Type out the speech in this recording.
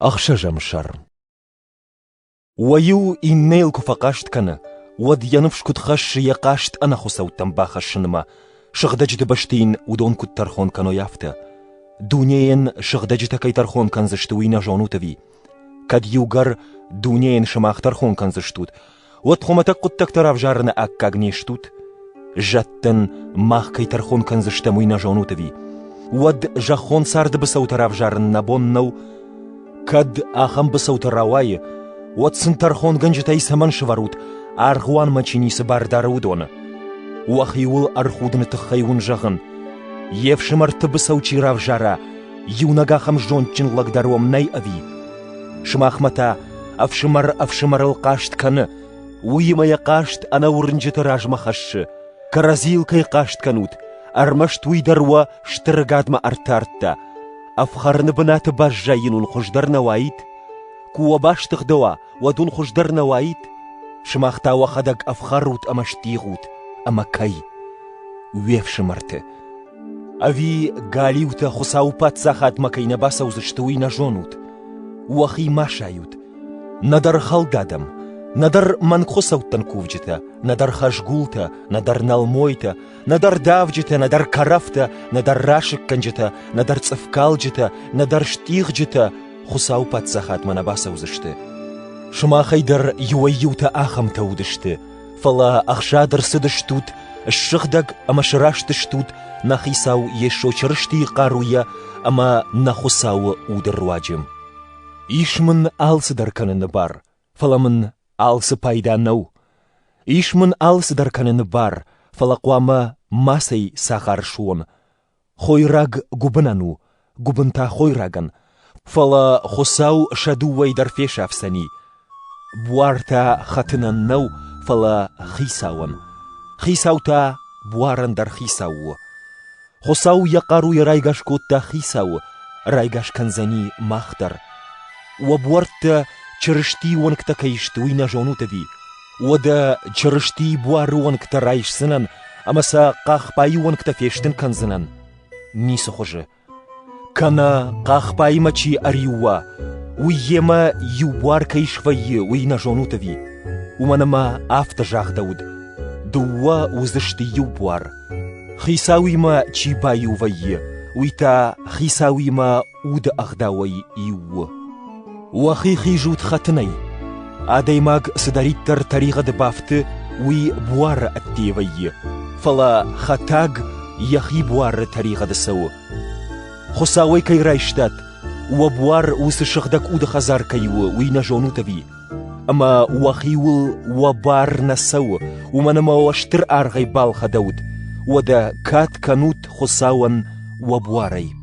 أخشجم شر ويو إنيل كفقاشت كنا ود ينفش كت خش يقاشت أنا خسو تنباخ الشنما شغدجت بشتين ودون كت ترخون كانو يافتا دونيين شغدجت كي ترخون كان زشتوين جانو تبي كد يوغر دونيين شماخ ترخون كان زشتوت وتخمتك قد تكتر أفجارنا أكاق نيشتوت جتن ماخ كي ترخون كان زشتموين جانو تبي ود جخون سارد بسوت أفجارنا بونو كد آخم بسوت الرواي واتسن ترخون گنجتاي سمن شواروت أرخوان مچيني سبار دارودون وخيول أرخودن تخيون جغن يفشمر تبسو چيراف جارا يونغا خمجون چن لقدروم ناي أذي شماخمتا أفشمر القاشت كان ويما يقاشت أنا ورنجت راج مخش كرازيل كي قاشت كانوت أرمشت ويدروا شترقاد ما أرتارتا أفخرن بنات باجاين الخجدر نوايت كوا باش تخدوا ودون خجدر نوايت شماختا وخدق أفخروت أما شتيغوت أما كي ويف شمرت أفي غاليوتا خساو بات ساخات مكينا باسا وزشتوين جونوت وخي ما شايوت ندر خالدادم ندر من خساو تنكوفجتا ندر خشغولتا ندر نالمويتا ندر دافجتا ندر كرافتا ندر راشك كنجتا ندر تصفكالجتا ندر شتيغجتا خساو بات ساخات منا باسا وزشتا شما خيدر يويوتا آخم تودشت فلا أخشادر سدشتوت الشخدق أما شراشتشتوت نخيساو يشو چرشتي قارويا أما نخساو ودرواجم إيش من آلس دركن النبار فلا من آلس بايدا نو إيش من آلس دركن النبار فلا قواما ماسي ساخار شون خويراغ گوبنانو گوبنتا خويراغن فلا خساو شدووي درفيش أفساني بوارتا خطنا نو فلا خيساون خيساوتا بوارن در خيساو خساو يقارو يرايغاش كوتا خيساو رايغاش كنزاني ماختر وبوارتا چرشتي ونكتا كيشتوينا جونو تبي ودا چرشتي بوارو ونكتا رايش سنن اما سا قاخ باي ونكتا فيشتن كنزنن نيسو خوجه كانا قاخ باي مچي أريوا ويما يوبوار كيشفاي وينا جونو تبي ومنما افتجاخ داود دوا وزشتي يوبوار خيساوي ما چي بايو وي ويتا خيساوي ما ود أخداوي يو وخي خيجوت خطني آداي ماغ سداريتر تاريخ دبافت وي بوار التيوي فلا خطاق يخي بوار تاريخ دسو خساوي كي رايشتات وبوار وسشخدك ود خزار كيو وينا جونو تبي أما وخيول وبار نسو ومنما واشتر أرغي بالخ داود ودا كات كانوت خساون وبواري